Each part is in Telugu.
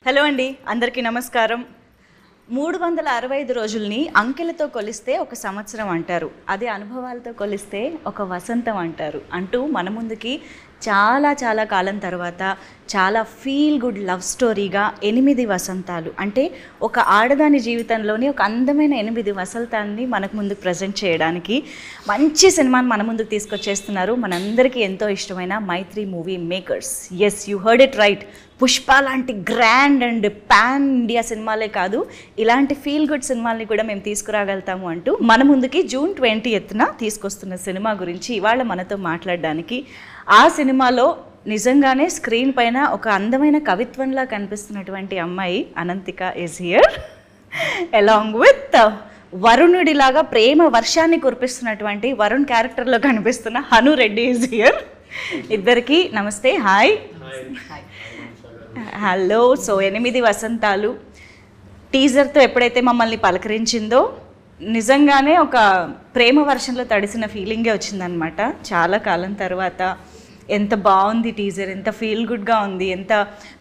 హలో అండి, అందరికీ నమస్కారం. 365 రోజుల్ని అంకెలతో కొలిస్తే ఒక సంవత్సరం అంటారు, అదే అనుభవాలతో కొలిస్తే ఒక వసంతం అంటారు అంటూ మన ముందుకి చాలా కాలం తర్వాత చాలా ఫీల్ గుడ్ లవ్ స్టోరీగా 8 వసంతాలు, అంటే ఒక ఆడదాని జీవితంలోని ఒక అందమైన 8 వసంతాన్ని మనకు ముందుకు ప్రజెంట్ చేయడానికి మంచి సినిమాని మన ముందుకు తీసుకొచ్చేస్తున్నారు మనందరికీ ఎంతో ఇష్టమైన Mythri movie makers. Yes, you heard it right. Pushpa లాంటి గ్రాండ్ అండ్ పాన్ ఇండియా సినిమాలే కాదు, ఇలాంటి ఫీల్ గుడ్ సినిమాల్ని కూడా మేము తీసుకురాగలుగుతాము అంటూ మన ముందుకి June 20th తీసుకొస్తున్న సినిమా గురించి ఇవాళ మనతో మాట్లాడడానికి, ఆ సినిమాలో నిజంగానే స్క్రీన్ పైన ఒక అందమైన కవిత్వంలా కనిపిస్తున్నటువంటి అమ్మాయి Ananthika is here, along with వరుణుడిలాగా ప్రేమ వర్షాన్ని కురిపిస్తున్నటువంటి వరుణ్ క్యారెక్టర్లో కనిపిస్తున్న హను రెడ్డి ఈజ్ హియర్. ఇద్దరికి నమస్తే. హాయ్. హలో. సో 8 వసంతాలు టీజర్తో ఎప్పుడైతే మమ్మల్ని పలకరించిందో నిజంగానే ఒక ప్రేమ వర్షంలో తడిసిన ఫీలింగే వచ్చిందనమాట. చాలా కాలం తర్వాత ఎంత బాగుంది టీజర్, ఎంత ఫీల్ గుడ్గా ఉంది, ఎంత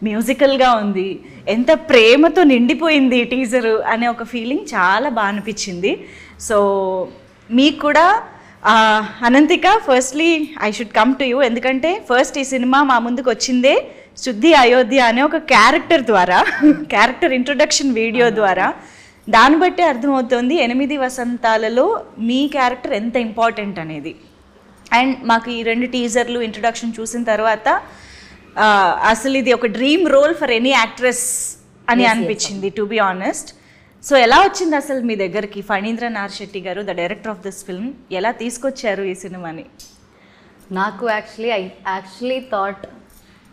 మ్యూజికల్గా ఉంది, ఎంత ప్రేమతో నిండిపోయింది ఈ టీజరు అనే ఒక ఫీలింగ్ చాలా బాగా అనిపించింది. సో మీకు కూడా Ananthika, firstly I should come to you, ఎందుకంటే ఫస్ట్ ఈ సినిమా మా ముందుకు వచ్చిందే శుద్ధి అయోధ్య అనే ఒక క్యారెక్టర్ ద్వారా, క్యారెక్టర్ ఇంట్రొడక్షన్ వీడియో ద్వారా. దాన్ని బట్టి అర్థమవుతుంది 8 వసంతాలలో మీ క్యారెక్టర్ ఎంత ఇంపార్టెంట్ అనేది. అండ్ మాకు ఈ 2 టీజర్లు ఇంట్రొడక్షన్ చూసిన తర్వాత అసలు ఇది ఒక dream role for any actress అని అనిపించింది, టు బి ఆనెస్ట్. సో ఎలా వచ్చింది అసలు మీ దగ్గరికి ఫణీంద్ర నార్ శెట్టి గారు, the director of this film, ఎలా తీసుకొచ్చారు ఈ సినిమాని? నాకు యాక్చువల్లీ థాట్,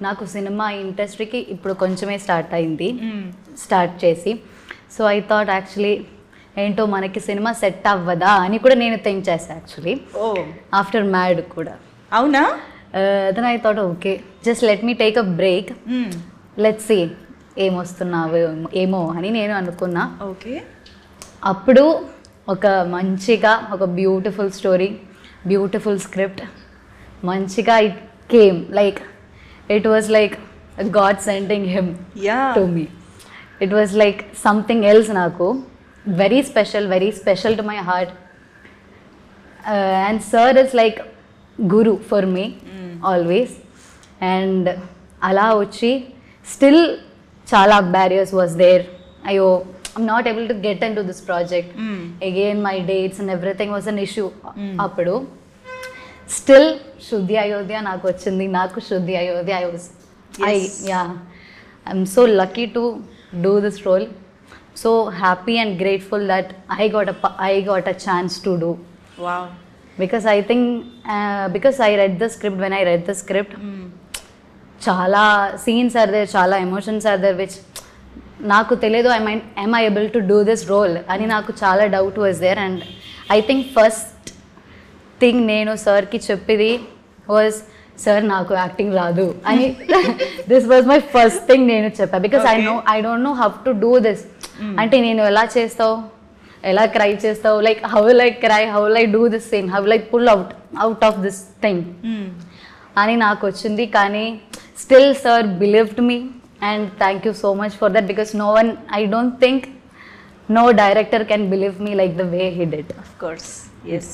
నాకు సినిమా ఇండస్ట్రీకి ఇప్పుడు కొంచెమే స్టార్ట్ అయింది, స్టార్ట్ చేసి. సో ఐ థాట్ యాక్చువల్లీ ఏంటో మనకి సినిమా సెట్ అవ్వదా అని కూడా నేను థింక్ చేశాను యాక్చువల్లీ. ఆఫ్టర్ మ్యాడ్ కూడా. అవునా? Then I thought okay, just let me take a break, let's see ఏమొస్తున్నావు ఏమో అని నేను అనుకున్నా. ఓకే. అప్పుడు ఒక మంచిగా ఒక బ్యూటిఫుల్ స్టోరీ, బ్యూటిఫుల్ స్క్రిప్ట్ మంచిగా it came, like it was like God sending him to me. It was like something else naku, very special to my heart. And sir is like guru for me always. And ala uchi still chala barriers was there. I'm not able to get into this project. Again my dates and everything was an issue appudu. Still Shuddhi Ayodhya నాకు వచ్చింది, నాకు Shuddhi Ayodhya I'm so lucky to do this role, so happy and grateful that I got a chance to do. Wow. Because I think because I read the script, when I read the script చాలా scenes are there, చాలా emotions are there which నాకు తెలియదు am I able to do this role అని నాకు చాలా doubt was there. And I think first thing నేను సార్కి చెప్పేది వాజ్, సార్ నాకు యాక్టింగ్ రాదు అని. This was my first thing నేను చెప్పా, because I don't know how to do this. అంటే నేను ఎలా చేస్తావు, ఎలా క్రై చేస్తావు, like how will I cry, how will I do this scene, how will I pull out of this thing అని నాకు వచ్చింది. కానీ still sir believed me and thank you so much for that, because no one, I don't think no director can believe me like the way he did. Of course, yes.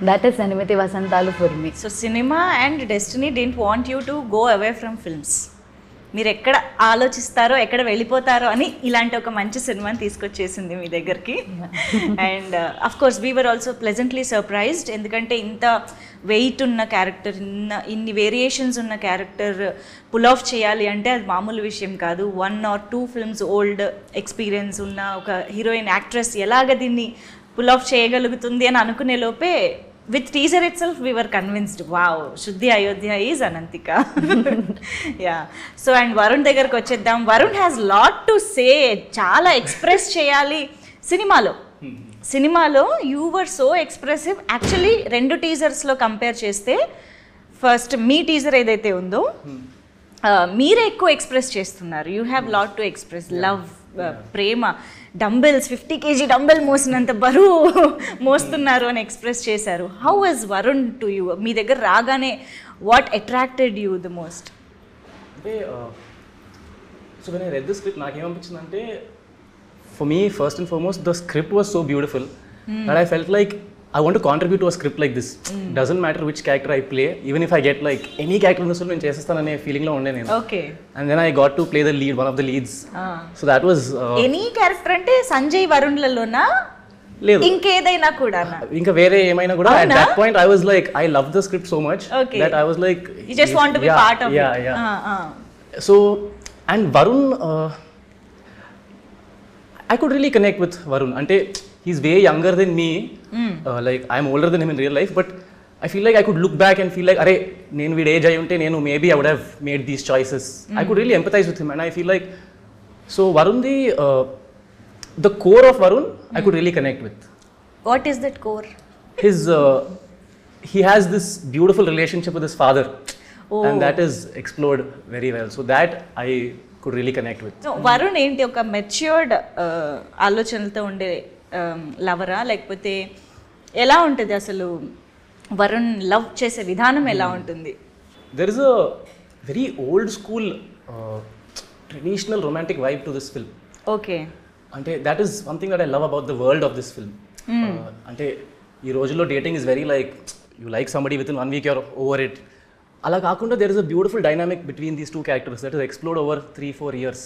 That is 8 vasantalu for me. So cinema and destiny didn't want you to go away from films. మీరు ఎక్కడ ఆలోచిస్తారో ఎక్కడ వెళ్ళిపోతారో అని ఇలాంటి ఒక మంచి సినిమాని తీసుకొచ్చేసింది మీ దగ్గరికి. And of course we were also pleasantly surprised, ఎందుకంటే ఇంత వెయిట్ ఉన్న క్యారెక్టర్, ఇన్ని వేరియేషన్స్ ఉన్న క్యారెక్టర్ పుల్ ఆఫ్ చేయాలి అంటే అది మామూలు విషయం కాదు. 1 or 2 ఫిల్మ్స్ ఓల్డ్ ఎక్స్పీరియన్స్ ఉన్న ఒక హీరోయిన్ యాక్ట్రెస్ ఎలాగ దీన్ని పుల్ ఆఫ్ చేయగలుగుతుంది అని అనుకునే లోపే with teaser itself we were convinced, wow, Shuddhi Ayodhya is Anantika. Yeah. So and Varun దగ్గరికి వచ్చేద్దాం. Varun has lot to say, చాలా ఎక్స్ప్రెస్ చేయాలి సినిమాలో. you were so expressive actually. 2 టీజర్స్లో కంపేర్ చేస్తే ఫస్ట్ మీ టీజర్ ఏదైతే ఉందో మీరే ఎక్కువ ఎక్స్ప్రెస్ చేస్తున్నారు. You have lot to express, love, ప్రేమ, డంబెల్స్ 50 kg డంబెల్ మోసినంత బరువు మోస్తున్నారు అని ఎక్స్ప్రెస్ చేశారు. How was Varun to you? మీ దగ్గర రాగానే what attracted you the most? అంటే so when I read the script నాకేమనిపించిందంటే for me first and foremost the script was so beautiful that I felt like I want to contribute to a script like this. Doesn't matter which character I play, even if I get like any character in this film, నేను చేసేస్తాననే feeling లో ఉండే నేను. Okay. And then I got to play the lead, one of the leads. So that was any character అంటే సంజయ్ వరుణ్లలోనా లేదు ఇంకేదైనా కూడా ఇంకా వేరే ఏమైనా కూడా at that point I was like I loved the script so much that I was like you just want to be part of it. Yeah. So and Varun I could really connect with Varun. Ante he's way younger than me. Like I'm older than him in real life, but I feel like I could look back and feel like, "Arey, nenu vid age ayunte nenu maybe I would have made these choices." I could really empathize with him, and I feel like so Varun the core of Varun I could really connect with. What is that core? His he has this beautiful relationship with his father, and that is explored very well. So that I could really connect with. So Varun ఏంటి ఒక మెచ్యూర్డ్ ఆలోచనలతో ఉండే లవరా లేకపోతే ఎలా ఉంటుంది అసలు వరుణ్ లవ్ చేసే విధానం ఎలా ఉంటుంది? There is a very old school traditional romantic vibe to this film. Okay. Ante that is one thing that I love about the world of this film. Ante ee రోజుల్లో dating is very like you like somebody within 1 week you're over it. అలా కాకుండా there is a beautiful dynamic between these two characters that is explored over 3-4 years.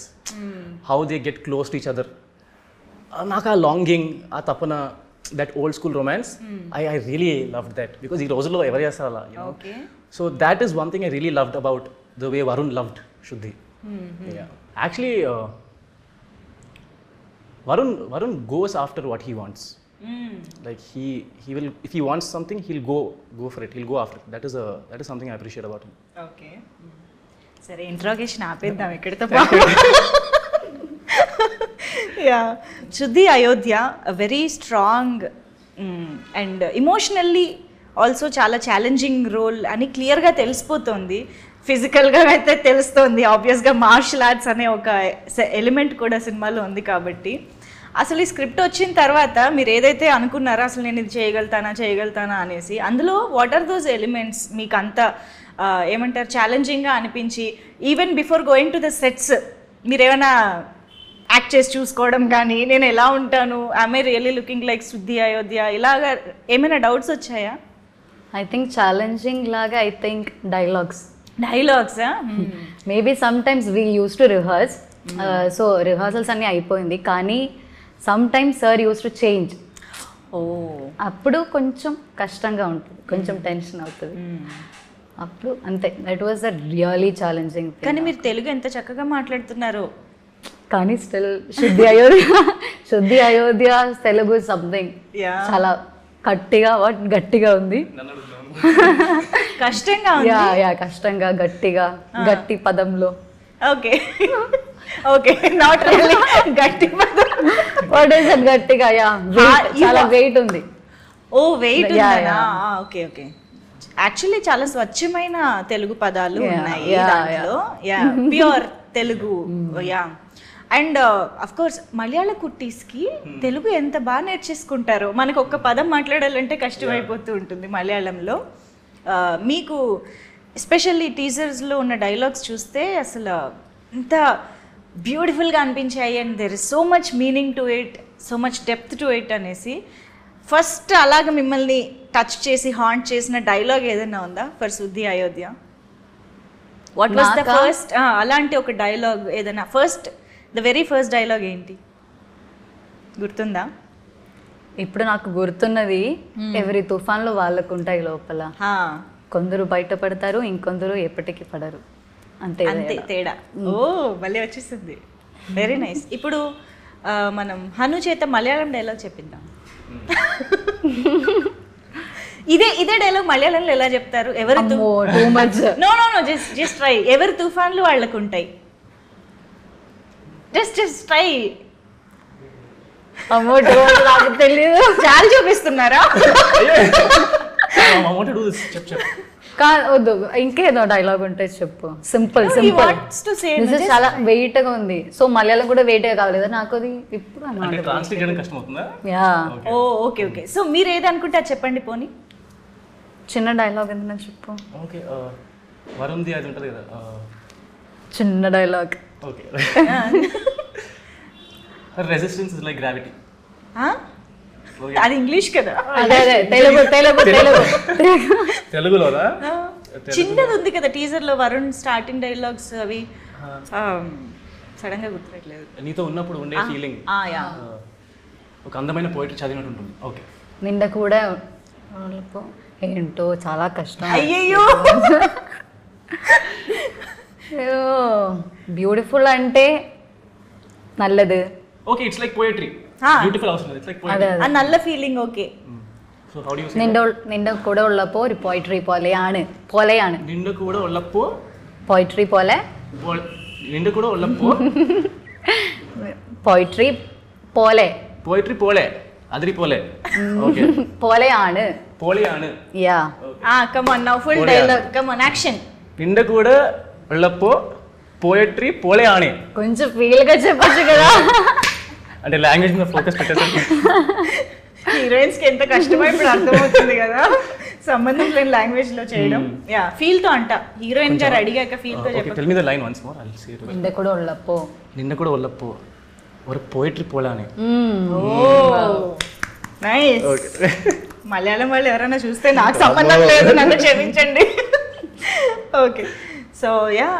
How they get close to each other. నాకు ఆ లాంగింగ్ ఆ తపన that old school romance I really loved that because ఈ రోజుల్లో ఎవరు చేస్తారు అలా, you know. Okay. So that is one thing I really loved about the way Varun loved Shuddhi. Yeah. Actually Varun goes after what he wants. Like he will, if he wants something he'll go for it, he'll go after it. That is something I appreciate about him. Okay సరే ఇంట్రోగేషన్ ఆపేద్దాం ఇక్కడితో యా శుద్ధి Ayodhya very strong and emotionally also చాలా ఛాలెంజింగ్ రోల్ అని క్లియర్గా తెలిసిపోతుంది. ఫిజికల్గా అయితే తెలుస్తుంది, ఆబ్వియస్గా మార్షల్ ఆర్ట్స్ అనే ఒక ఎలిమెంట్ కూడా సినిమాలో ఉంది కాబట్టి. అసలు ఈ స్క్రిప్ట్ వచ్చిన తర్వాత మీరు ఏదైతే అనుకున్నారో అసలు నేను ఇది చేయగలుగుతానా అనేసి, అందులో వాట్ ఆర్ దోస్ ఎలిమెంట్స్ మీకు అంత ఏమంటారు ఛాలెంజింగ్గా అనిపించి even before going to the sets మీరు ఏమైనా యాక్ట్ చేసి చూసుకోవడం కానీ నేను ఎలా ఉంటాను, ఐ రియల్లీ లుకింగ్ లైక్ శుద్ధి అయోధ్య, ఇలాగా ఏమైనా డౌట్స్ వచ్చాయా? ఐ థింక్ ఛాలెంజింగ్ లాగా I think dialogues maybe some times we used to rehearse. So rehearsals అన్నీ అయిపోయింది కానీ some times sir use to change. అప్పుడు కొంచెం కష్టంగా ఉంటుంది, కొంచెం టెన్షన్ అవుతుంది అప్పుడు. అంతే, that was the really challenging. కానీ మీరు తెలుగు ఎంత చక్కగా మాట్లాడుతున్నారు. కానీ స్టిల్ శుద్ధి అయోధ్య తెలుగు సంథింగ్ చాలా గట్టిగా ఉంది. కష్టంగా కష్టంగా గట్టిగా గట్టి పదంలో. ఓకే నాట్ రియల్లీ గట్టి పదం. వాట్ ఇస్ దట్ గట్టిగా? చాలా వెయిట్ ఉంది. ఓ వెయిట్ ఉందా? ఓకే యాక్చువల్లీ చాలా స్వచ్ఛమైన తెలుగు పదాలు ఉన్నాయి దాంట్లో, pure Telugu. And of course Malayala కుట్టీస్కి తెలుగు ఎంత బాగా నేర్చేసుకుంటారో. మనకు ఒక్క పదం మాట్లాడాలంటే కష్టమైపోతూ ఉంటుంది మలయాళంలో. మీకు ఎస్పెషల్లీ టీజర్స్లో ఉన్న డైలాగ్స్ చూస్తే అసలు ఎంత బ్యూటిఫుల్గా అనిపించాయి. And there is so much meaning to it, so much depth to it అనేసి. ఫస్ట్ అలాగ మిమ్మల్ని టచ్ చేసి హాంట్ చేసిన డైలాగ్ ఏదైనా ఉందా ఫర్ శుద్ధి Ayodhya? What was the first అలాంటి ఒక డైలాగ్ ఏదైనా ద వెరీ ఫస్ట్ డైలాగ్ ఏంటి గుర్తుందా? ఇప్పుడు నాకు గుర్తున్నది, ఎవరి తుఫాన్లో వాళ్ళకు ఉంటాయి లోపల, కొందరు బయటపడతారు ఇంకొందరు ఎప్పటికీ పడరు, అంతే తేడా. ఓ భలే వచ్చేసింది, వెరీ నైస్. ఇప్పుడు మనం హను చేత మలయాళం డైలాగ్ చెప్పిద్దాం. ఇదే డైలాగ్ మలయాళంలో ఎలా చెప్తారు? ఎవరు జస్ట్ ట్రై. ఎవరి తుఫాన్లు వాళ్ళకు ఉంటాయి. Just try. తెలియదు, చాలా చూపిస్తున్నారా? వద్దు, ఇంకేదో డైలాగ్ ఉంటే చెప్పు. సింపుల్ చాలా వెయిట్ గా ఉంది. సో మలయాళం కూడా వెయిట్ గా కావాలి కదా నాకు. అది ఇప్పుడు ఓకే సో మీరు ఏది అనుకుంటే అది చెప్పండి. పోనీ చిన్న డైలాగ్ ఏదైనా చెప్పు. వరుణ్ది అది ఉంటుంది కదా, చిన్న dialogue. Okay. Resistance is like gravity. అది ఇంగ్లీష్ కదా. అదే తెలుగు తెలుగు తెలుగు తెలుగులోనా? చిన్నది ఉంది కదా టీజర్ లో వరుణ్ స్టార్టింగ్ డైలాగ్స్ అవి సడన్ గా గుర్తురాట్లేదు. నీతో ఉన్నప్పుడు ఉండే ఫీలింగ్ ఒక అందమైన పోయిటరీ చదివినట్టు ఉంటుంది. ఓకే. నిండా కూడా ఏంటో చాలా కష్టం. అయ్యయ్యో బ్యూటిఫుల్ అంటే నల్లది. Okay, it's like poetry. Beautiful అవసరం లేదు, ఇట్స్ లైక్ అదే పోయిటరీ. అదే. ఆ నల్ల feeling okay. So how do you say? നിന്റെ കൂടെ ഉള്ളപ്പോ ഒരു പോയിട്രി പോലെയാണ്. നിന്റെ കൂടെ ഉള്ളപ്പോ പോയിട്രി പോലെ. നിന്റെ കൂടെ ഉള്ളപ്പോ പോയിട്രി പോലെ. പോയിട്രി പോലെ, അതിരി പോലെ. ഓക്കേ. പോലെയാണ്. പോലെയാണ്. Yeah. Come on now full dialogue, come on action. నిന്റെ കൂടെ ഉള്ളപ്പോ పోయిట్రీ పోలేയാണ്. కొంచెం ఫీల్ గా చెప్పొచ్చు కదా. అంటే లాంగ్వేజ్ మీద ఫోకస్ పెట్టేసరికి హీరోయిన్స్ కి ఎంత కష్టమో ఇప్పుడు అర్థమవుతుంది కదా సంబంధం లేని లాంగ్వేజ్ లో చేయడం. యా ఫీల్ తో అంట హీరోయిన్ గారు అడిగాక ఫీల్ తో చెప్పండి. Tell me the line once more, I will say it. നിന്റെ കൂടെ ഉള്ളപ്പോ. నిన్న కూడా ఉల్లప్పో ఒక పోయిట్రీ పోలానే. ఓ నైస్. మలయాళం వాళ్ళు ఎవరైనా చూస్తే నాకు సంబంధం లేదు, నన్ను క్షమించండి. Okay. So yeah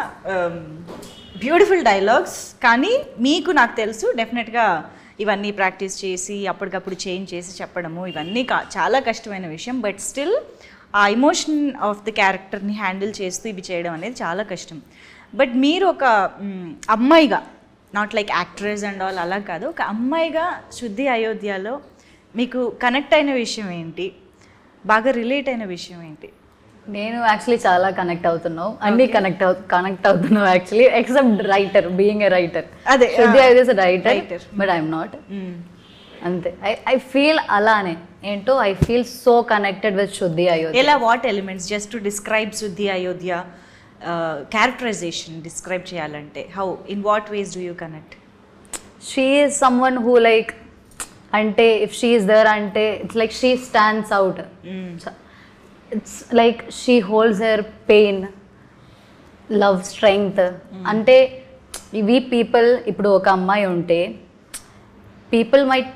beautiful dialogues. కానీ మీకు నాకు తెలుసు డెఫినెట్గా ఇవన్నీ ప్రాక్టీస్ చేసి అప్పటికప్పుడు చేంజ్ చేసి చెప్పడము ఇవన్నీ చాలా కష్టమైన విషయం. బట్ స్టిల్ ఆ ఎమోషన్ ఆఫ్ ది క్యారెక్టర్ని హ్యాండిల్ చేస్తూ ఇవి చేయడం అనేది చాలా కష్టం. బట్ మీరు ఒక అమ్మాయిగా, not like actress and all అలా కాదు, ఒక అమ్మాయిగా శుద్ధి అయోధ్యలో మీకు కనెక్ట్ అయిన విషయం ఏంటి, బాగా రిలేట్ అయిన విషయం ఏంటి? నేను యాక్చువల్లీ చాలా కనెక్ట్ అవుతున్నావు, అన్ని కనెక్ట్ అవుతున్నావు actually, except writer, being a writer. అదే శుద్ధి Ayodhya writer, but I'm not. అంతే. ఐ ఫీల్ అలానే ఏంటో, I feel so connected with శుద్ధి అయోధ్య. ఎలా, what elements just to describe శుద్ధి అయోధ్య క్యారెక్టరైజేషన్ డిస్క్రైబ్ చేయాలంటే how, in what ways do you connect? She is someone who like, అంటే ఇఫ్ షీ ఈస్ దేర్ అంటే it's like she stands out. It's like she holds her pain, love, strength. అంటే ఇవి పీపుల్, ఇప్పుడు ఒక అమ్మాయి ఉంటే people might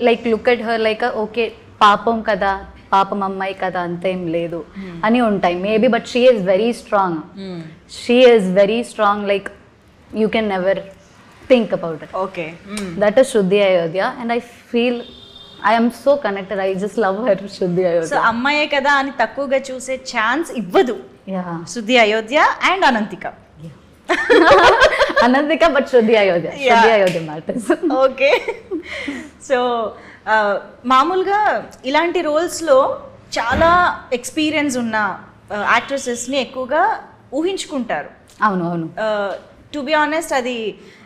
like look at her like okay పాపం కదా, పాపం అమ్మాయి కదా, అంతేం లేదు అని ఉంటాయి maybe. But she is very strong. She is very strong, like you can never think about it. Okay. That is Shuddhi Ayodhya, and I feel I am so connected. I just love her, Shuddhi Ayodhya. So అమ్మాయే కదా అని తక్కువగా చూసే ఛాన్స్ ఇవ్వదు Yeah. శుద్ధి Ayodhya and Ananthika. Anantika, but Shuddhi Ayodhya. Yeah. Shuddhi Ayodhya matters. Okay. So మామూలుగా ఇలాంటి రోల్స్లో చాలా ఎక్స్పీరియన్స్ ఉన్న యాక్ట్రెసెస్ని ఎక్కువగా ఊహించుకుంటారు. అవును అవును. టు బి ఆనెస్ట్ అది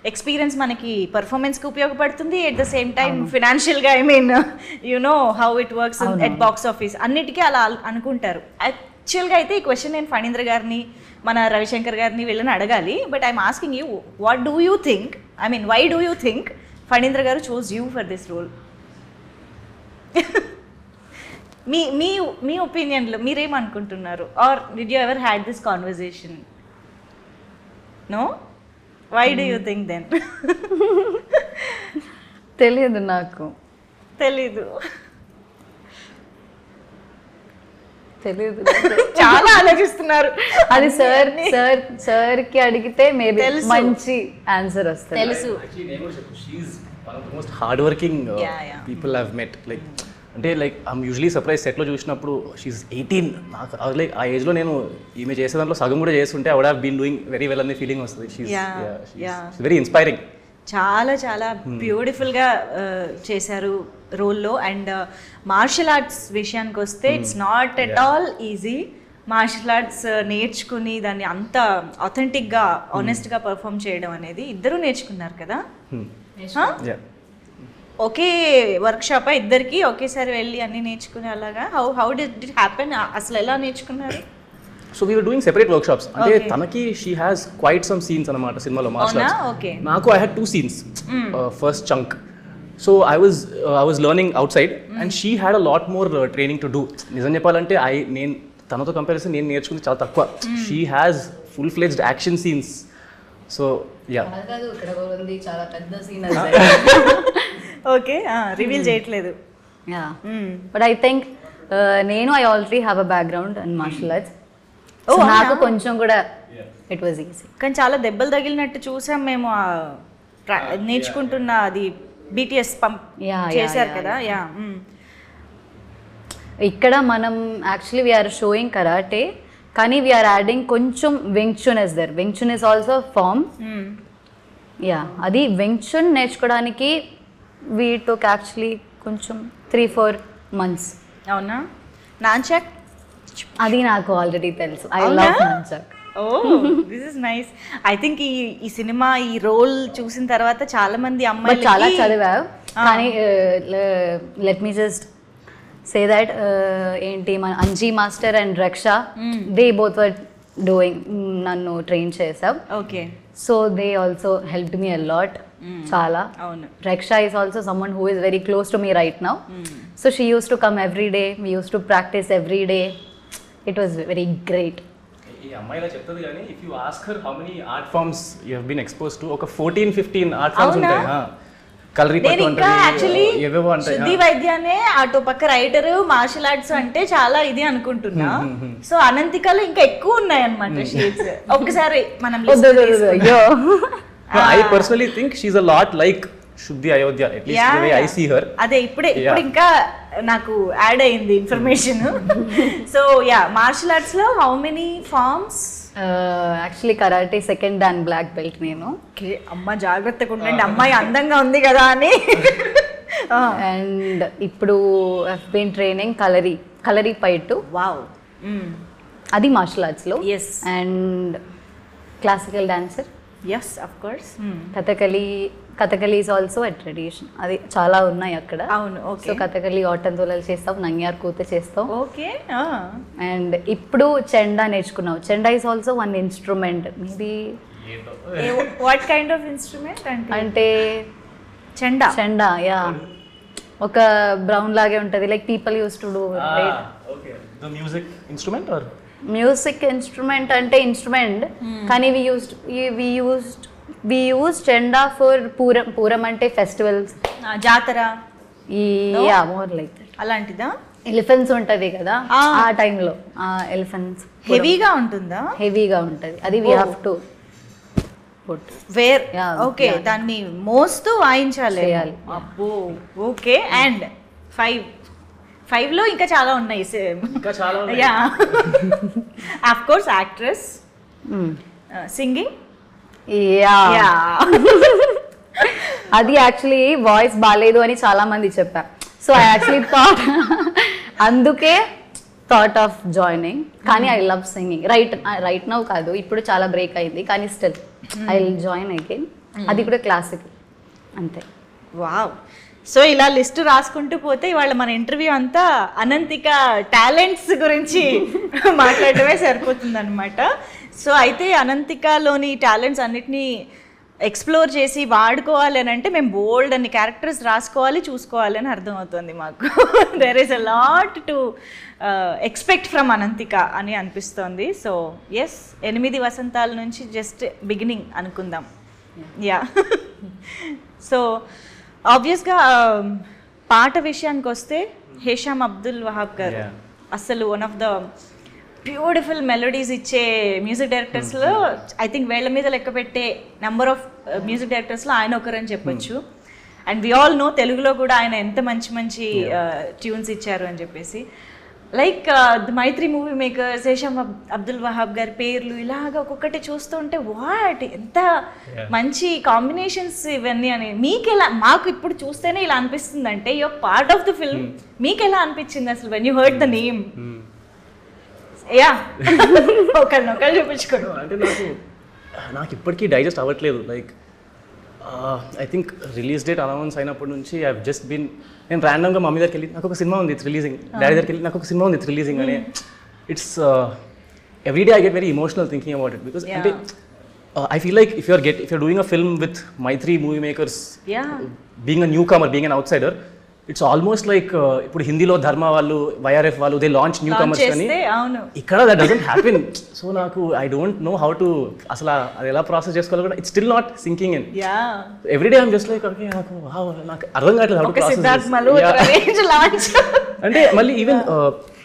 ఎక్స్పీరియన్స్ మనకి పర్ఫార్మెన్స్కి ఉపయోగపడుతుంది, ఎట్ ద సేమ్ టైం ఫినాన్షియల్గా, I mean know how it works at box office, అన్నిటికీ అలా అనుకుంటారు. యాక్చువల్గా అయితే ఈ క్వశ్చన్ నేను ఫణీంద్ర గారిని, మన రవిశంకర్ గారిని వీళ్ళని అడగాలి. But I'm asking you, what do you think, I mean why do you think Phanindra గారు chose you for this role? మీ మీ మీ ఒపీనియన్లో మీరేమనుకుంటున్నారు? Or did you ever had this conversation? No? Why do you think then? తెలియదు నాకు. తెలీదు. తెలియదు. చాలా ఆలోచిస్తున్నారు. అది సార్ కి అడిగితే మేబీ మంచి ఆన్సర్ వస్తుంది. తెలుసు. She's one of the most hardworking people I've met. Like అంటే లైక్ ఐమ్ యూజువలీ సర్ప్రైజ్ సెట్లో చూసినప్పుడు షీఈ్ 18. నాకు లైక్ ఆ ఏజ్లో నేను ఈమె చేసే దాంట్లో సగం కూడా చేస్తుంటే I would have been doing very well అనే ఫీలింగ్ వస్తుంది. She's very inspiring. చాలా చాలా బ్యూటిఫుల్గా చేశారు రోల్లో. అండ్ మార్షల్ ఆర్ట్స్ విషయానికి వస్తే it's not at all easy. Martial arts నేర్చుకుని దాన్ని అంత ఆథెంటిక్గా, ఆనెస్ట్గా పర్ఫామ్ చేయడం అనేది ఇద్దరూ నేర్చుకున్నారు కదా? ఒకే వర్క్షాప్ ఇద్దరికి ఒకేసారి వెళ్ళి అన్ని నేర్చుకునే అలాగా? How did it happen? అసలు ఎలా నేర్చుకున్నారు? So we were doing separate workshops. అంటే తనకి she has quite some scenes అనమాట సినిమాలో మార్షల్ ఆర్ట్స్. నాకు I had 2 scenes. First chunk. So I was learning out side and she had a lot more training to do. నిజం చెప్పాలంటే నేను తనతో కంపారిజన్ నేను నేర్చుకుంది చాలా తక్కువ. She has full fledged action scenes so yeah కాదు ఇక్కడ ఉంది చాలా పెద్ద సీన్ ఓకే, రివీల్ చేయట్లేదు. యా బట్ ఐ థింక్ నేను I already have a background in martial arts. నాకు కొంచెం కూడా ఇట్ వాజ్ ఈజీ. కానీ చాలా దెబ్బలు తగిలినట్టు చూసాం మేము, నేర్చుకుంటున్న అది BTS పంప్ చేశారు కదా. యా ఇక్కడ మనం యాక్చువల్లీ వీఆర్ షోయింగ్ కరాటే, కానీ వీఆర్ యాడింగ్ కొంచెం wing chun is there. Wing chun is also form. Yeah అది వింగ్ చున్ నేర్చుకోవడానికి వీ టుక్ యాక్చువల్లీ కొంచెం 3-4 months. అవునా? నాన్చాక్ అది నాకు ఆల్రెడీ తెలుసు. I love nunchuck. Oh this is nice. I think ఈ సినిమా ఈ రోల్ చూసిన తర్వాత చాలా మంది అమ్మాయిలు చాలా చదివావు, కానీ let me just say that ఏంటి మన Anji master and Raksha they both were doing, నన్ను ట్రైన్ చేసావు. Okay, so they also helped me a lot. చాలా. అవును. Raksha is also someone who is very close to me right now. So she used to come every day, we used to practise every day. It was very great. ఈ అమ్మాయిలా చెప్తుంది కానీ if you ask her how many art forms you have been expose to, ఒక 14-15 ఆర్ట్ ఫార్మ్స్ ఉంటాయి. కలరీ పట్టు అంటే ఏవేవో అంటే శుద్ధి వైద్యానే అటు పక్క రైటర్, మార్షల్ ఆర్ట్స్ అంటే చాలా ఇది అనుకుంటున్నా. సో అనంతికలో ఇంకా ఎక్కువ ఉన్నాయి అన్నమాట షేడ్స్. ఒకసారి మనం అయ్యో I personally think she's a lot like Shuddhi Ayodhya, at least the way I see her. అదే ఇప్పుడు ఇంకా నాకు యాడ్ అయింది information. So yeah, martial arts లో how many forms? Actually karate second dan black belt నేను. అమ్మ జాగ్రత్తగా ఉండండి, అమ్మాయి అందంగా ఉంది కదా అని. అండ్ ఇప్పుడు I been training kalari fight. Wow, అది మార్షల్ ఆర్ట్స్ లో. Yes. And classical dancer. Yes of course. Kathakali is also a tradition. అది చాలా ఉన్నాయి అక్కడ. అవును. ఓకే. సో కథకలి ఆటంతోలలు చేస్తాం, నంగ్యార్ కూత చేస్తాం. ఓకే. అండ్ ఇప్పుడు చెండా నేర్చుకున్నాం. Chenda is also one instrument. Maybe what kind of instrument అంటే చెండా యా ఒక బ్రౌన్ లాగే ఉంటుంది, like people use to do. The music instrument or? Music instrument అంటే ఇన్స్ట్రుమెంట్, కానీ we use chenda for Pooram అంటే ఫెస్టివల్స్, జాతర, యా మోర్ లైక్ దట్. అలాంటిదా? ఎలిఫెంట్స్ ఉంటది కదా ఆ టైంలో, ఎలిఫెంట్స్ హెవీగా ఉంటుందా? హెవీగా ఉంటుంది, అది we have to put wear. Okay, దాన్ని మోస్తూ వాయించాలి. అబ్బో, ఓకే. అండ్ 5 లో ఇంకా చాలా ఉన్నాయి. ఇంకా చాలా ఉన్నాయి. Yeah of course actress, singing. Yeah అది యాక్చువల్లీ వాయిస్ బాగాలేదు అని చాలా మంది చెప్పారు. సో ఐ యాక్చువల్లీ అందుకే థాట్ ఆఫ్ జాయినింగ్. కానీ I love singing. Right now కాదు, ఇప్పుడు చాలా బ్రేక్ అయింది, కానీ still I will join again. అది కూడా క్లాసికల్ అంతే. వావ్. సో ఇలా లిస్ట్ రాసుకుంటూ పోతే ఇవాళ మన ఇంటర్వ్యూ అంతా అనంతిక టాలెంట్స్ గురించి మాట్లాడటమే సరిపోతుంది అనమాట. సో అయితే అనంతికలోని టాలెంట్స్ అన్నిటినీ ఎక్స్ప్లోర్ చేసి వాడుకోవాలి అని అంటే మేము బోల్డ్ అన్ని క్యారెక్టర్స్ రాసుకోవాలి, చూసుకోవాలి అని అర్థమవుతుంది మాకు. There is a lot to expect from Ananthika అని అనిపిస్తోంది. సో ఎస్, 8 వసంతాల నుంచి జస్ట్ బిగినింగ్ అనుకుందాం. యా. సో ఆబ్వియస్గా పాట విషయానికి వస్తే హేషామ్ అబ్దుల్ వహాబ్ గారు అసలు one of the beautiful melodies ఇచ్చే మ్యూజిక్ డైరెక్టర్స్లో ఐ థింక్ వేళ్ల మీద లెక్క పెట్టే నెంబర్ ఆఫ్ మ్యూజిక్ డైరెక్టర్స్లో ఆయన ఒకరని చెప్పొచ్చు. అండ్ వి ఆల్ నో తెలుగులో కూడా ఆయన ఎంత మంచి మంచి ట్యూన్స్ ఇచ్చారు అని చెప్పేసి. Like the Mythri movie makers, Hesham Abdul Wahab గారి పేర్లు ఇలాగ ఒక్కొక్కటి చూస్తుంటే వాట్ ఎంత మంచి కాంబినేషన్స్ ఇవన్నీ అని. మీకు ఎలా, మాకు ఇప్పుడు చూస్తేనే ఇలా అనిపిస్తుంది అంటే your part of the film. మీకు ఎలా అనిపించింది అసలు when you heard the name? Yeah, ఒకళ్ళు చూపించుకోండి. అంటే నాకు ఇప్పటికీ డైజెస్ట్ అవ్వట్లేదు. Like I think release date announce అయినప్పటి నుంచి ఐ జస్ట్ బీన్, నేను ర్యాండమ్గా మమ్మీ దగ్గరికి వెళ్ళి నాకు ఒక సినిమా ఉంది ఇట్స్ రిలీజింగ్, డాడీ దగ్గరికి వెళ్ళి నాకు ఒక సినిమా ఉంది ఇట్స్ రిలీజింగ్ అనే. It's every day I get very emotional thinking about it because అంటే I feel like if you're doing a film with Maitri movie makers, being a newcomer, being an outsider, it's almost like ఇప్పుడు హిందీలో ధర్మ వాళ్ళు వైఆర్ఎఫ్ వాళ్ళు దే లాంచ్ న్యూ కమర్స్ కానీ అవును ఇక్కడ దట్ డజంట్ హ్యాపెన్. సో నాకు I don't know how to అసలు అది ఎలా ప్రాసెస్ చేసుకోవాలి కూడా it's still not sinking in. Every day I'm just like okay నాకు అర్థం కావట్లేదు హౌ టు ప్రాసెస్. అంటే మళ్ళీ ఈవెన్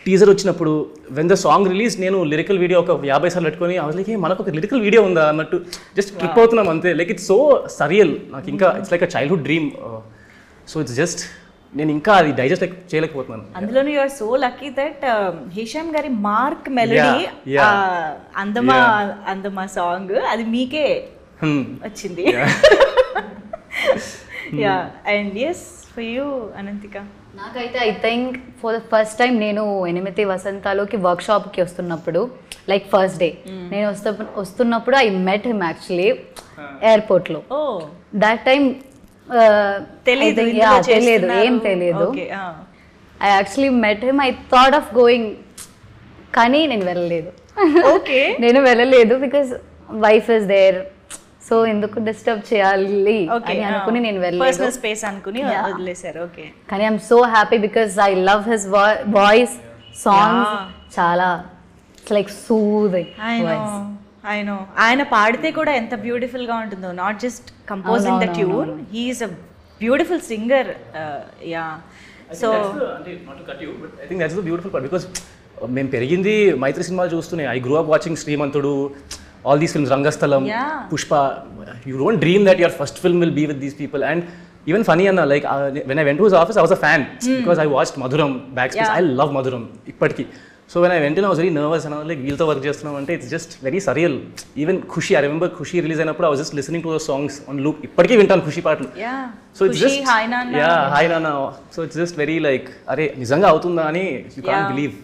టీజర్ వచ్చినప్పుడు వెన్ ద సాంగ్ రిలీజ్ నేను లిరికల్ వీడియో ఒక 50 సార్లు పెట్టుకొని అసలు లైక్ మనకు ఒక లిరికల్ వీడియో ఉందా అన్నట్టు జస్ట్ ట్రిప్ అవుతున్నాం అంతే. లైక్ ఇట్స్ సో సరియల్ నాకు ఇంకా it's like a childhood dream. So it's just నేను ఇంకా అది డైజెస్ట్ చేయలేకపోతున్నాను. అందులోనే you are so lucky that Hisham గారి మార్క్ మెలోడీ అందమా అందమా సాంగ్ అది మీకే వచ్చింది. Yeah and yes for you Ananthika. నాకైతే I think for the first time నేను 8 వసంతాలోకి వర్క్షాప్కి వస్తున్నప్పుడు లైక్ ఫస్ట్ డే నేను వస్తున్నప్పుడు ఐ మెట్ హిమ్ యాక్చువల్లీ ఎయిర్పోర్ట్లో. దట్ టైం తెలియదు ఏం తెలియదు. I actually met him I thought of going కానీ నేను వెళ్ళలేదు because wife is there. So ఎందుకు డిస్టర్బ్ చేయాలి అని అనుకుని నేను వెళ్ళలేదు. స్పేస్ అనుకుని వదిలేశారు. ఓకే కానీ I'm so happy because I love his voice songs చాలా లైక్ సూదింగ్. ఐ నో ఆయన పాడితే కూడా ఎంత బ్యూటిఫుల్ గా ఉంటుందో. Not just composing the tune, he is a beautiful singer. Yeah so I think that's the beautiful part because మేము పెరిగింది మైత్రి సినిమాలు చూస్తూనే. I grew up watching Srimanthudu, all these films, Rangastalam, Pushpa. You don't dream that your first film will be with these people. And even funny Anna, like when I went to his office I was a fan because I watched Madhuram Backspace. I love Madhuram ippadiki. So when I went in I was very nervous and I was like veeltho work chestunam ante it's just very surreal. Even Khushi, I remember Khushi release ayinappudu I was just listening to those songs on loop. Ippadiki vintanu Khushi paatlu. So it's Khushi, just Hi Nana. Hi Nana. So it's just very like are nijanga avutunda ani you can't believe.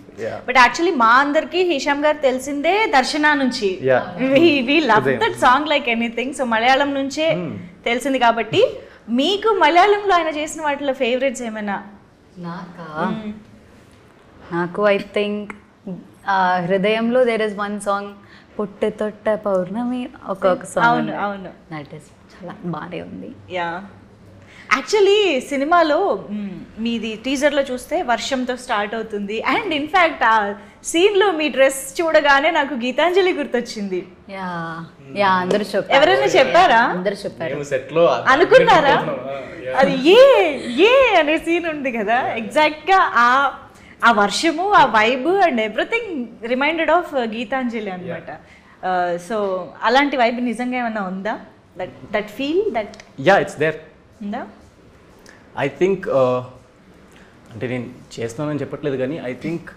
But actually మా అందరికి హిషామ్ గారు తెలిసిందే దర్శన నుంచి. We love that song like anything. So Malayalam నుంచే తెలిసింది కాబట్టి మీకు మలయాళంలో ఆయన చేసిన వాటిలో ఫేవరెట్స్ ఏమైనా? నాకు ఐ థింక్ హృదయంలో దేర్ ఇస్ వన్ సాంగ్ పుట్ట తొట్ట పౌర్ణమి ఒక సాంగ్. అవును దట్ ఇస్ చాలా బాగానే ఉంది. యా యాక్చువల్లీ సినిమాలో మీది టీజర్లో చూస్తే వర్షంతో స్టార్ట్ అవుతుంది. అండ్ ఇన్ఫ్యాక్ట్ ఆ సీన్లో మీ డ్రెస్ చూడగానే నాకు గీతాంజలి గుర్తొచ్చింది. అందరూ చెప్పారు. ఎవరైనా చెప్పారా? అందరూ చెప్పారు. అనుకున్నారా? అది ఏ అనే సీన్ ఉంది కదా, ఎగ్జాక్ట్గా ఆ వర్షము, ఆ vibe and everything reminded of Geethanjali అనమాట. సో అలాంటి వైబ్ నిజంగా ఏమైనా ఉందా? That feel that it's there ఉందా? ఐ థింక్ అంటే నేను చేస్తున్నానని చెప్పట్లేదు కానీ ఐ థింక్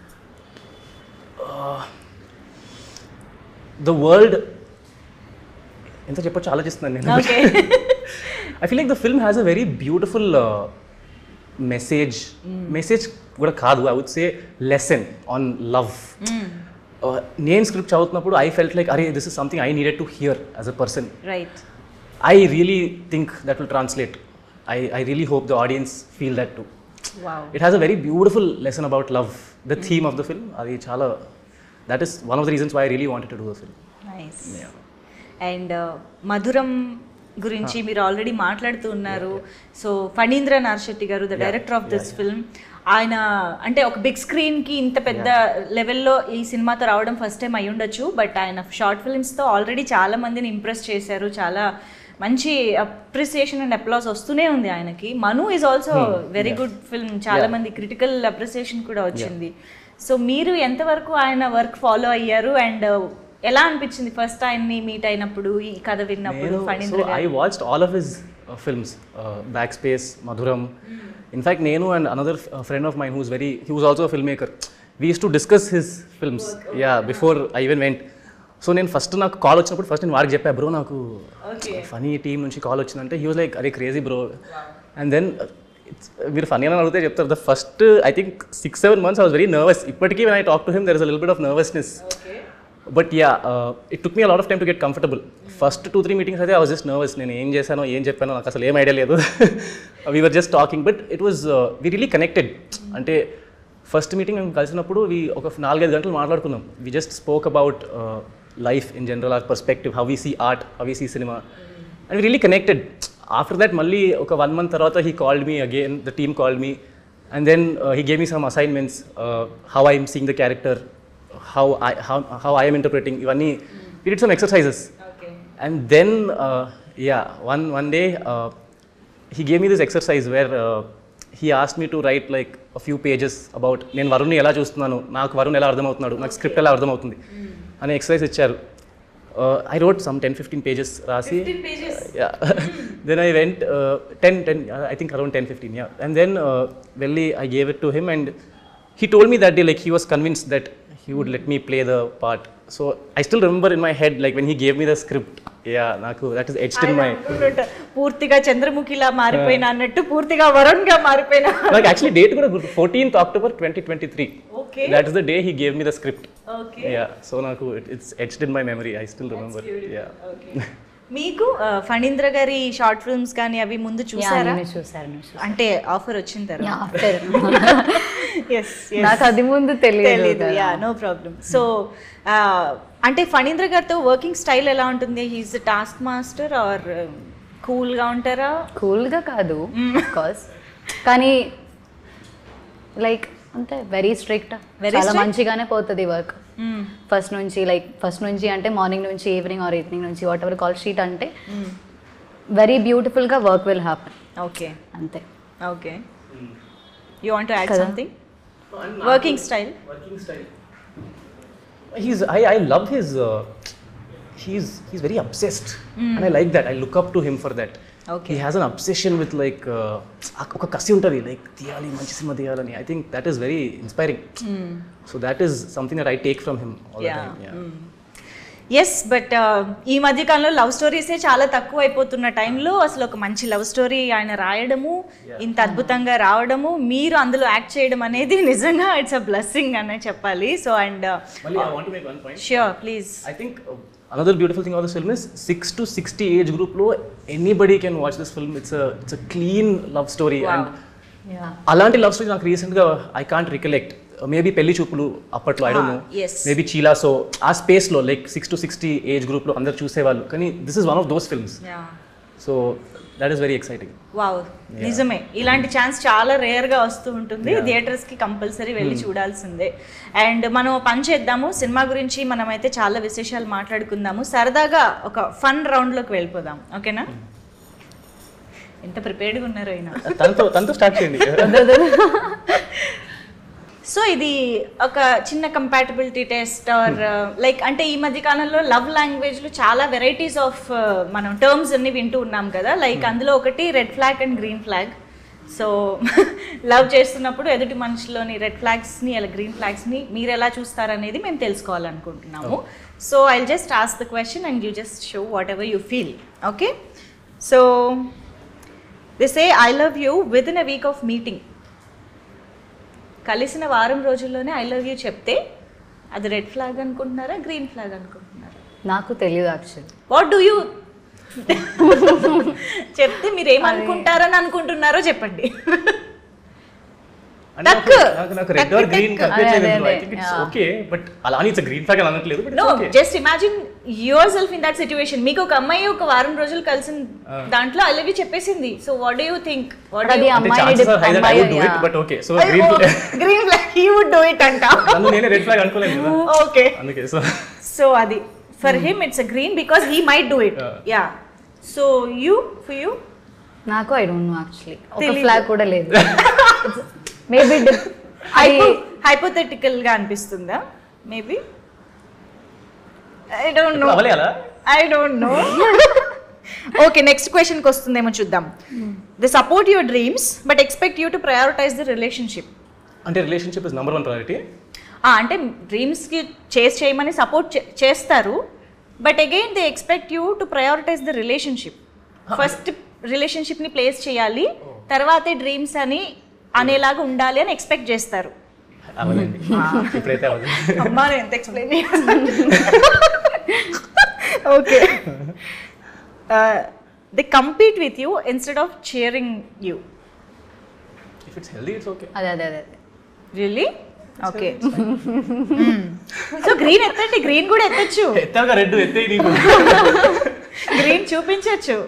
ద వరల్డ్ ఎంత చెప్పొచ్చు ఆలోచిస్తున్నాను నేను. I feel like the film has a very beautiful message కూడా కాదు, I would say lesson on love. నేను స్క్రిప్ట్ చదువుతున్నప్పుడు ఐ ఫెల్ట్ లైక్ అరే this is something I needed to hear as a person. I really think that will translate. I really hope the audience feel that too. Wow. It has a very beautiful lesson about love. The theme of the film, that is one of the reasons why I really wanted to do the film. Nice. Yeah. And Madhuram గురించి మీరు ఆల్రెడీ మాట్లాడుతూ ఉన్నారు. సో ఫణీంద్ర నార్శెట్టి గారు the director of this film, ఆయన అంటే ఒక బిగ్ స్క్రీన్కి ఇంత పెద్ద లెవెల్లో ఈ సినిమాతో రావడం ఫస్ట్ టైం అయి ఉండొచ్చు. బట్ ఆయన షార్ట్ ఫిల్మ్స్తో ఆల్రెడీ చాలా మందిని ఇంప్రెస్ చేశారు. చాలా మంచి అప్రిసియేషన్ అండ్ అప్లాస్ వస్తూనే ఉంది ఆయనకి. Manu is also very good film, చాలా మంది క్రిటికల్ అప్రిసియేషన్ కూడా వచ్చింది. సో మీరు ఎంతవరకు ఆయన వర్క్ ఫాలో అయ్యారు అండ్ ఎలా అనిపించింది ఫస్ట్ ఆయన్ని మీట్ అయినప్పుడు, ఈ కథ విన్నప్పుడు? I watched all of his films, Backspace, Madhuram. In fact, Nenu and another friend of mine he was also a filmmaker. We used to discuss his films before I even went. So నేను ఫస్ట్ నాకు కాల్ వచ్చినప్పుడు ఫస్ట్ నేను వాడికి చెప్పా, బ్రో నాకు ఫనీ టీమ్ నుంచి కాల్ వచ్చిందంటే హీ వాజ్ లైక్ అరే క్రేజీ బ్రో. అండ్ దెన్ మీరు ఫనీ అని అడిగితే చెప్తారు, the first I think 6-7 months I was very nervous. ఇప్పటికీ when I talk to him there is a little bit of nervousness. But it took me a lot of time to get comfortable. First 2-3 meetings అయితే I was just nervous. నేను ఏం చేశానో ఏం చెప్పానో నాకు అసలు ఏం ఐడియా లేదు. We were just talking, but it was we really connected. అంటే ఫస్ట్ మీటింగ్ మేము కలిసినప్పుడు ఒక 4-5 గంటలు మాట్లాడుకున్నాం. We just spoke about life in general, our perspective, how we see art, how we see cinema, and we really connected. After that malli oka 1 month tarvata he called me again, the team called me And then he gave me some assignments, how I'm seeing the character, how I am interpreting. Ivanni, we did some exercises. Okay And then, one day, he gave me this exercise where he asked me to write like a few pages about నేను వరుణ్ని ఎలా చూస్తున్నాను, నాకు వరుణ్ ఎలా అర్థమవుతున్నాడు, నాకు స్క్రిప్ట్ ఎలా అర్థమవుతుంది అనే ఎక్సర్సైజ్ ఇచ్చారు. I wrote some 10-15 pages రాసి, 15 pages. yeah. Then I went 10, I think around 10-15, yeah. And then Velli, I gave it to him, and he told me that day like he was convinced that he would let me play the part. So I still remember in my head like when he gave me the script, yeah, నాకు that is etched in my. పూర్తిగా చంద్రముఖిలా మారిపోయినా అన్నట్టు పూర్తిగా వరుణ్ గా మారిపోయినా. Like actually date కూడా గుర్తు, 14th October 2023. Okay. That is the day he gave me the script. Okay. Yeah, so నాకు it's etched in my memory. I still remember. Yeah. Okay. మీకు ఫణీంద్ర గారి షార్ట్ ఫిల్మ్స్ కానీ అవి ముందు చూసారా? నేను చూసాను. అంటే ఆఫర్ వచ్చిన తర్వాత. After Yes, yes. నాకు అది ముందు తెలియదు. Yeah, no problem. సో అంటే ఫణీంద్ర గారితో వర్కింగ్ స్టైల్ ఎలా ఉంటుంది? హీస్ టాస్క్ మాస్టర్ ఆర్ కూల్గా ఉంటారా? కూల్గా కాదు కోర్స్, కానీ లైక్ అంటే వెరీ స్ట్రిక్ట్, చాలా మంచిగానే పోతుంది వర్క్. ఫస్ట్ నుంచి అంటే మార్నింగ్ నుంచి ఈవినింగ్ ఆర్ ఈవినింగ్ నుంచి వాట్ ఎవర్ కాల్ షీట్ అంటే వెరీ బ్యూటిఫుల్గా వర్క్ విల్ హ్యాపన్. ఓకే, అంతే. Okay, you want to add something? Working style. I love his he's very obsessed, and I like that. I look up to him for that. Okay. He has an obsession with like oka kasi untadi, like tiyali manchi cinema tiyalani. I think that is very inspiring. So that is something that I take from him all the time. Yeah. Yes, but ఈ మధ్యకాలంలో లవ్ స్టోరీసే చాలా తక్కువ అయిపోతున్న టైంలో అసలు ఒక మంచి లవ్ స్టోరీ ఆయన రాయడము, ఇంత అద్భుతంగా రావడము, మీరు అందులో యాక్ట్ చేయడం అనేది నిజంగా ఇట్స్ అ బ్లెస్సింగ్ అనే చెప్పాలి. So and Mali, I want to make one point. Sure, please. I think another beautiful thing about this film is 6 to 60 age group lo anybody can watch this film. It's a clean love story. Wow. And అలాంటి లవ్ స్టోరీ నాకు రీసెంట్గా I can't recollect. Maybe Pelli Choopulu అప్పట్లో, ఐ డోంట్ నో, మేబీ చీలా. సో ఆ స్పేస్లో లైక్ 6 to 60 ఏజ్ గ్రూప్లో అందరు చూసేవాళ్ళు, కానీ this is one of those films. So that is very exciting. Wow, నిజమే, ఇలాంటి ఛాన్స్ చాలా రేర్గా వస్తూ ఉంటుంది. థియేటర్స్కి కంపల్సరీ వెళ్ళి చూడాల్సిందే. అండ్ మనం పని చేద్దాము, సినిమా గురించి మనమైతే చాలా విశేషాలు మాట్లాడుకుందాము. సరదాగా ఒక ఫన్ రౌండ్లోకి వెళ్ళిపోదాం, ఓకేనా? ఎంత ప్రిపేర్డ్గా ఉన్నారు అయినా. తనతో స్టార్ట్ చేయండి. సో ఇది ఒక చిన్న కంపాటబిలిటీ టెస్ట్ ఆర్ లైక్, అంటే ఈ మధ్య కాలంలో లవ్ లాంగ్వేజ్లో చాలా వెరైటీస్ ఆఫ్ మనం టర్మ్స్ అన్ని వింటూ ఉన్నాం కదా. లైక్ అందులో ఒకటి red flag and green flag. So love చేస్తున్నప్పుడు ఎదుటి మనుషుల్లోని రెడ్ ఫ్లాగ్స్ని అలా గ్రీన్ ఫ్లాగ్స్ని మీరు ఎలా చూస్తారనేది మేము తెలుసుకోవాలనుకుంటున్నాము. So I just ask the question and you just show what ever you feel. Okay, so they say I love you with in a week off meeting. కలిసిన వారం రోజుల్లోనే ఐ లవ్ యూ చెప్తే అది రెడ్ ఫ్లాగ్ అనుకుంటున్నారా, గ్రీన్ ఫ్లాగ్ అనుకుంటున్నారా? నాకు తెలియదు యాక్చువల్లీ. వాట్ డూ యూ చెప్తే మీరు ఏమనుకుంటారని అనుకుంటున్నారో చెప్పండి. నాకు రెడ్ ఆర్ గ్రీన్ కనిపించలేదు. I think it's okay, but అలా అని ఇట్స్ గ్రీన్ ఫ్లాగ్ అని అనట్లేదు. But no, just imagine yourself in that situation. మీకు ఒక అమ్మాయి ఒక వారం రోజులు కలిసిన దాంట్లో ఐ లవ్ యూ చెప్పేసింది. So what do you think? అది అమ్మాయి but okay, so green flag he would do it అంట. నన్ను నేనే రెడ్ ఫ్లాగ్ అనుకోలేదు కదా. ఓకే, అందుకే సో అది for him it's a green because he might do it. Yeah, so you for you? నాకు ఐ డోంట్ నో యాక్చువల్లీ. ఒక ఫ్లాగ్ కూడా లేదు. మేబీ హైపోథెటికల్ గా అనిపిస్తుందా? Maybe, I don't know. Okay, next క్వశ్చన్కి వస్తుందేమో చూద్దాం. They support your dreams but expect you to prioritise the relationship. అంటే రిలేషన్షిప్ ఇస్ నంబర్ 1 ప్రయారిటీ. అంటే డ్రీమ్స్కి చేయమని సపోర్ట్ చేస్తారు, but again they expect you to prioritise the relationship. First రిలేషన్షిప్ని place చేయాలి, తర్వాతే డ్రీమ్స్ అని అనేలాగా ఉండాలి అని ఎక్స్పెక్ట్ చేస్తారు. అమ్మా నేను ఎంత explain okay, they compete with you instead of cheering you. If it's healthy, it's okay. అదే రియల్లీ? ఓకే, సో గ్రీన్ ఎత్తండి, గ్రీన్ కూడా ఎత్తచ్చు. ఎత్తాక రెడ్ ఎత్తే నీకు గ్రీన్ చూపించచ్చు.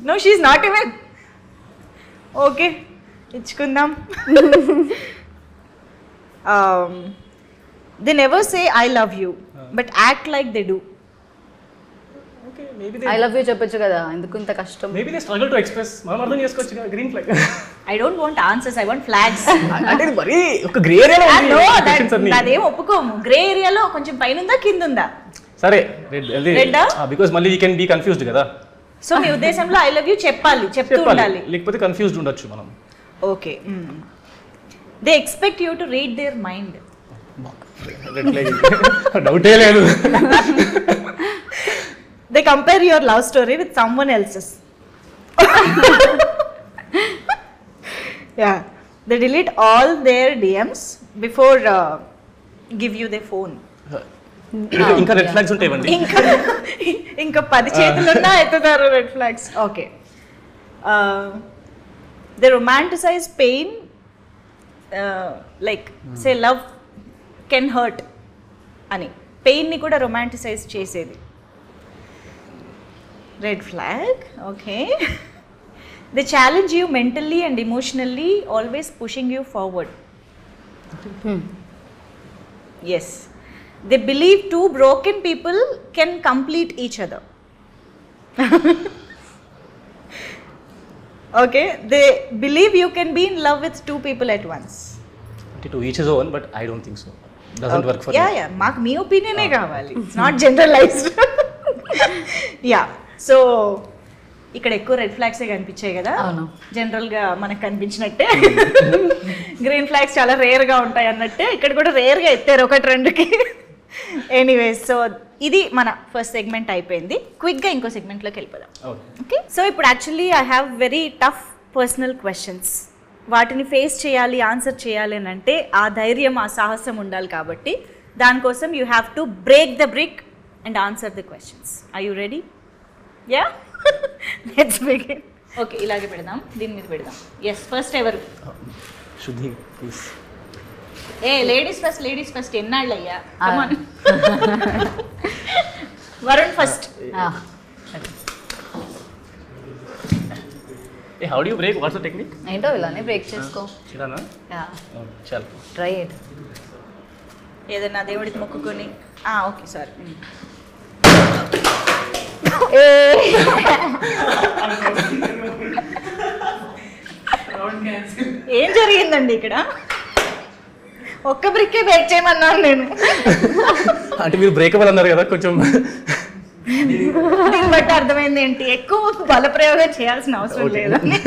No, she is not even okay. ఇచ్చుకుందాం. They never say I love you but act like they do. Okay maybe I love you చెప్పొచ్చు కదా, ఎందుకు ఇంత కష్టం? Maybe they struggle to express. మనం అర్థం చేసుకోవచ్చు కదా, green flag. I don't want answers, I want flags. అంటే ఇది మరీ ఒక గ్రే ఏరియాలో ఉంది. అదేం ఒప్పుకోము. గ్రే ఏరియాలో కొంచెం పైన ఉందా కింద ఉందా? సరే రెడ్, Red-ఆ? బికాజ్ మళ్ళీ వీ కెన్ బీ కన్ఫ్యూజ్డ్ కదా. సో మీ ఉద్దేశంలో ఐ లవ్ యూ చెప్పాలి, చెప్తూ ఉండాలి, లేకపోతే కన్ఫ్యూజ్డ్ ఉండొచ్చు మనం. Okay. They expect you to read their mind. Red flag డౌటే లేదు. They compare your love story with someone else's. Yeah, they delete all their DMs before give you their phone. ఇంకా రెడ్ ఫ్లాగ్స్ ఉంటాయండి. ఇంకా 10 చేతులున్నా ఎత్తుతారు red flags. Okay. They romanticise pain, like say love can hurt అని పెయిన్ని కూడా రొమాంటిసైజ్ చేసేది. Red flag. Okay. They challenge you mentally and emotionally, always pushing you forward. Yes. They believe two broken people can complete each other. Okay, they believe you can be in love with two people at once. To each his own, but I don't think so. Doesn't work for me. Yeah, మాకు మీ ఒపీనియనే కావాలి. It's not generalized. Yeah, so ఇక్కడ ఎక్కువ రెడ్ ఫ్లాగ్సే కనిపించాయి కదా. అవును. జనరల్గా మనకు కనిపించినట్టే గ్రీన్ ఫ్లాగ్స్ చాలా రేర్గా ఉంటాయి అన్నట్టే ఇక్కడ కూడా రేర్గా ఎత్తారు ఒకటి రెండుకి. ఎనీవేస్, సో ఇది మన ఫస్ట్ సెగ్మెంట్ అయిపోయింది. క్విక్గా ఇంకో సెగ్మెంట్లోకి వెళ్ళిపోదాం. ఓకే. సో ఇప్పుడు actually I have very tough personal questions. వాటిని ఫేస్ చేయాలి, ఆన్సర్ చేయాలి అని అంటే ఆ ధైర్యం, ఆ సాహసం ఉండాలి. కాబట్టి దానికోసం you have to break the brick and answer the questions. Are you ready? Yeah, let's begin. Okay, ఇలాగే పెడదాం, దీని మీద పెడదాం. ఎస్, ఫస్ట్ ఎవరు? శుద్ధి ప్లీజ్. లేడీస్ ఫస్ట్ ఎన్నాళ్ళు అయ్యా? Varun first. How do you break? What's the technique? ఏంటో ఇలానే బ్రేక్ చేసుకో. ఇలానా? చల్ ట్రై ఇట్. ఏదైనా దేవుడికి మొక్కుకొని. Okay, sorry. ఏం జరిగిందండి ఇక్కడ? ఒక్క బ్రిక్కే బ్రేక్ చేయమన్నాను నేను. అంటే మీరు బ్రేకబుల్ అన్నారు కదా, కొంచెం దీన్ని బట్టి అర్థమైంది ఏంటి, ఎక్కువ బలప్రయోగం చేయాల్సిన అవసరం లేదని.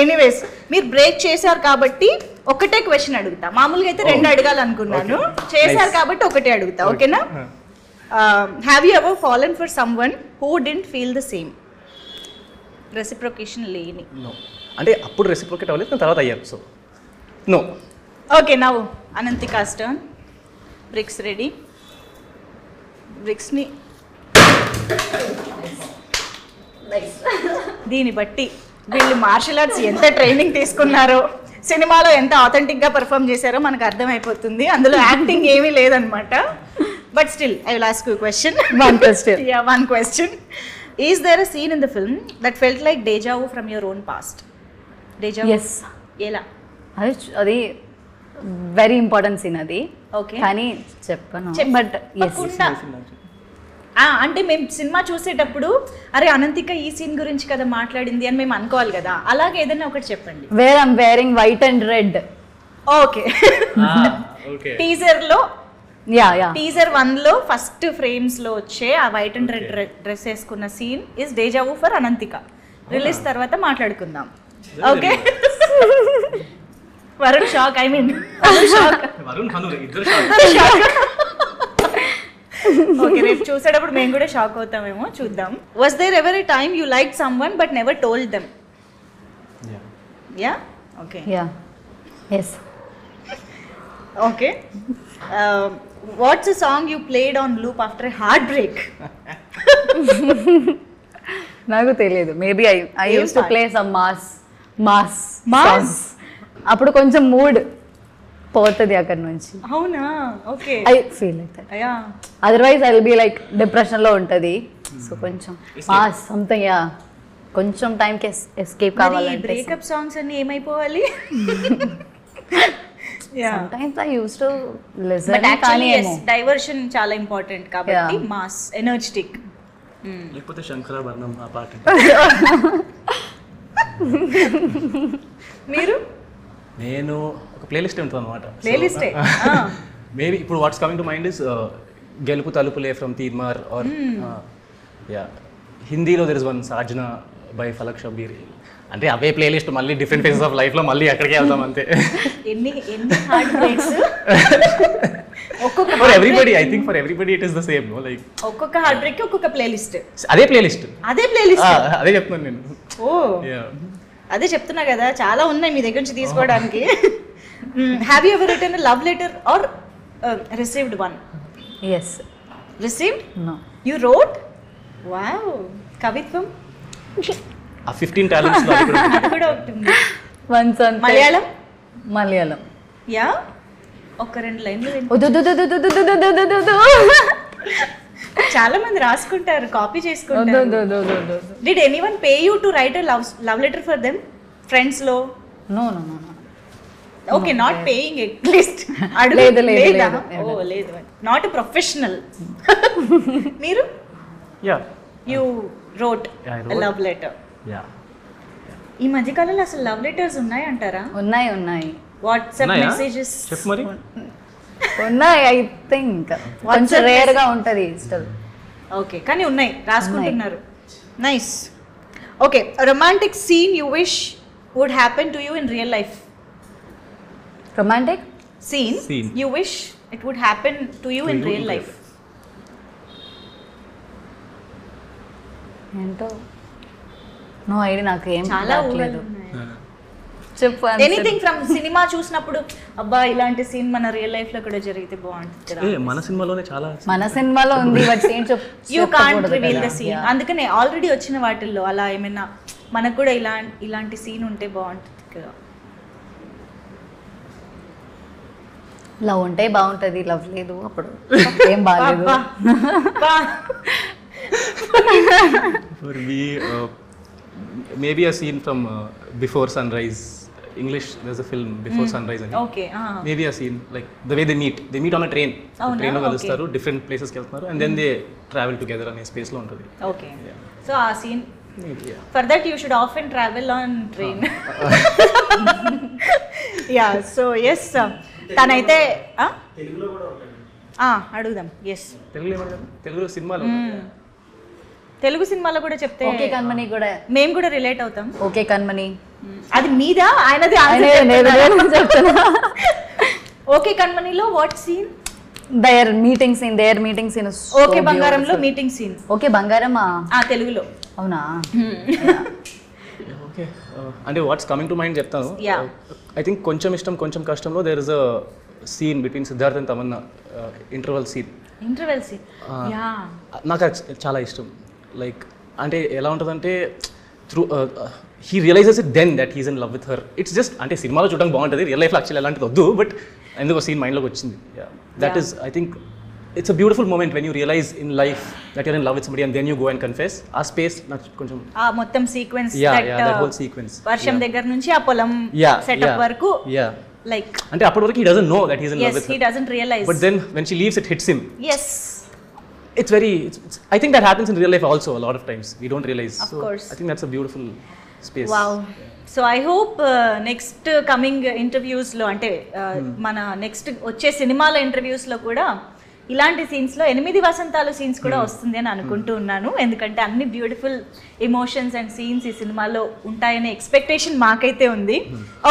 ఎనీవేస్, మీరు బ్రేక్ చేశారు కాబట్టి ఒకటే క్వశ్చన్ అడుగుతా. మామూలుగా అయితే 2 అడగాలనుకున్నాను, చేశారు కాబట్టి ఒకటే అడుగుతా. ఓకేనా? Have you ever fallen for someone who didn't feel the same? Reciprocation లేని. అంటే అప్పుడు రెసిప్రొకేట్ అవ్వలేదు, తర్వాత అయ్యారు. So no. ఓకే, నవ్వు అనంతికాస్ టర్న్. Bricks ready. బ్రిక్స్ని దీన్ని బట్టి వీళ్ళు మార్షల్ ఆర్ట్స్ ఎంత ట్రైనింగ్ తీసుకున్నారో, సినిమాలో ఎంత ఆథెంటిక్గా పర్ఫామ్ చేశారో మనకు అర్థమైపోతుంది. అందులో యాక్టింగ్ ఏమీ లేదనమాట. But still I will ask you question. One question. Is there a scene in the film that felt like deja vu from your own past? Deja vu? Yes. ఎలా? అది వెరీ ఇంపార్టెంట్ సీన్ అది. ఓకే, కానీ చెప్పను. బట్ అంటే మేము సినిమా చూసేటప్పుడు అరే అనంతిక ఈ సీన్ గురించి కదా మాట్లాడింది అని మేము అనుకోవాలి కదా. అలాగే ఏదైనా ఒకటి చెప్పండి. Where I'm wearing white and red. Okay. టీజర్లో, టీజర్ 1లో ఫస్ట్ ఫ్రేమ్స్ లో వచ్చే ఆ వైట్ అండ్ రెడ్ డ్రెస్ వేసుకున్న scene is deja vu for Ananthika. Release తర్వాత మాట్లాడుకుందాం. Okay. Varun shock. I mean okay, రేపు చూసేటప్పుడు మేము కూడా షాక్ అవుతామేమో, చూద్దాం. Was there ever a time you like someone but never told them? Yeah. Okay. Yes. Okay. What's a song you played on loop after a heart break? నాకు తెలియదు. Maybe I use to play some mass. అప్పుడు కొంచెం మూడ్ పోతుంది అక్కడ నుంచి. అవునా? Okay. I feel like that. Yeah. Otherwise I will be like depression లో ఉంటది. సో కొంచెం మాస్ సంథింగ్. యా. కొంచెం టైంకి ఎస్కేప్ మరి కావాలంటే బ్రేకప్ సాంగ్స్ అన్ని ఏమైపోవాలి? sometimes I used to listen but కానీ యాక్చువల్లీ డైవర్షన్ చాలా ఇంపార్టెంట్ కాబట్టి మాస్ ఎనర్జెటిక్. లేకపోతే శంకరాభరణం ఆ పాట. మీరు నేను ఒక ప్లేలిస్ట్ ఉంటుంది అనమాట. ప్లేలిస్టే మేబీ ఇప్పుడు what's coming to mind is గెలుపు తలుపులే ఫ్రమ్ తీర్మార్ ఆర్ యా హిందీలో there is one Sajna by Falak Shabbir. అంటే అవే ప్లేలిస్ట్ మళ్ళీ డిఫరెంట్ ఫేజెస్ ఆఫ్ లైఫ్లో మళ్ళీ అక్కడికే వెళ్దాం అంతే. ఎన్ని హార్ట్ బ్రేక్స్ ఒక్కొక్క for everybody, I think for everybody it is the same no, like ఒక్కొక్క హార్ట్ బ్రేక్ కి ఒక్కొక్క ప్లేలిస్ట్. అదే ప్లేలిస్ట్ అదే చెప్తున్నాను నేను. ఓ అదే చెప్తున్నా కదా, చాలా ఉన్నాయి మీ దగ్గర నుంచి తీసుకోవడానికి. Have you ever written love letter or received one? yes received? no you wrote? Wow, కవిత్వం ఆ 15 టాలెంట్స్ లో అది కూడా ఒకటి ఉంది. once on మలయాళం యా ఒక 2 లైన్లు చాలా మంది రాసుకుంటారు, కాపీ చేసుకుంటారు. Did anyone pay you to right a love letter for them friends లో? no okay, not paying at least. లేదు. ఓ లేదు, నాట్ ప్రొఫెషనల్. మీరు yeah you wrote Yeah, I wrote. Love letter. Yeah ఈ మధ్య కాలంలో అసలు లవ్ లెటర్స్ ఉన్నాయి అంటారా? ఉన్నాయి వాట్సాప్ మెసేజెస్ చెప్పు మరి. ఉన్నాయి ఐ థింక్ కొంచెం రేర్ గా ఉంటది స్టిల్. ఓకే, కానీ ఉన్నాయి, రాసుకుంటున్నారు. Nice. Okay, romantic scene you wish would happen to you in real life. Romantic Scene you wish it would happen to you in real life. ఏంటో నో ఐడియా, నాకు ఏం చాలా రావట్లేదు. చెప్పు ఎనీథింగ్ ఫ్రమ్ సినిమా చూసినప్పుడు అబ్బా ఇలాంటి సీన్ మన రియల్ లైఫ్ లో కూడా జరిగితే బాగుంటుంది కదా. మన సినిమాలోనే చాలా మన సినిమాలో ఉంది బట్ ఏం you can't reveal the scene. అందుకనే ఆల్రెడీ వచ్చిన వాటిల్లో అలా ఏమైనా మనకు కూడా ఇలాంటి సీన్ ఉంటే బాగుంటుంది కదా. లవ్ ఉంటే బాగుంటది, లవ్ లేదు అప్పుడు ఏం బాగాలేదు. For me, maybe a scene from Before Sunrise. English, there's a film Before Sunrise. Okay. Maybe a scene like the way they meet on a train. Train lo kalustaru, different places ki veltunaru and then they travel together ane space lo untadi. Okay. So ఆ scene, for that you should often travel on train. Yeah, so yes, తనైతే తెలుగులో కూడా అడుగుదాం. ఎస్, తెలుగు సినిమాలో తెలుగు సినిమాలో కూడా చెప్తే ఓకే కన్మని కూడా మేము కూడా రిలేట్ అవుతాం. ఓకే కన్మని అది మీదా ఆయనది? ఓకే కన్మనిలో what scene? Their meetings in okay బంగారంలో మీటింగ్ సీన్. ఓకే బంగారం తెలుగులో అవునా? ఓకే, అంటే వాట్స్ కమింగ్ టు మైండ్ చెప్తాను. Yeah. ఐ థింక్ కొంచెం ఇష్టం కొంచెం కష్టంలో there is a scene between Siddharth and Tamannaah, interval scene. Yeah, నాకు అది చాలా ఇష్టం. లైక్ అంటే ఎలా ఉంటుందంటే through he realises it then that he's in love with her. It's just అంటే సినిమాలో చూడడానికి బాగుంటుంది, రియల్ లైఫ్లో యాక్చువల్లీ అలాంటిది వద్దు, బట్ ఎందుకో సీన్ మైండ్లోకి వచ్చింది. That is I think it's a beautiful moment when you realise in life that you're in love with somebody and then you go and confess. ఆ స్పేస్ నాకు కొంచెం మొత్తం సీక్వెన్స్, that whole sequence. వర్షం దగ్గర నుంచి ఆ పొలం సెటప్ వరకు, లైక్ అంటే అప్పటి వరకు he doesn't know that he's in love with her. He doesn't realize. But then when she leaves, it hits him. Yes. It's I think that happens in real life also a lot of times. We don't realize. Of course. I think that's a beautiful space. Wow. So I hope next coming interviews లో అంటే మన నెక్స్ట్ వచ్చే సినిమాల ఇంటర్వ్యూస్ లో కూడా ఇలాంటి సీన్స్లో 8 వసంతాలు సీన్స్ కూడా వస్తుంది అని అనుకుంటూ ఉన్నాను. ఎందుకంటే అన్ని బ్యూటిఫుల్ ఎమోషన్స్ అండ్ సీన్స్ ఈ సినిమాలో ఉంటాయనే ఎక్స్పెక్టేషన్ మాకైతే ఉంది.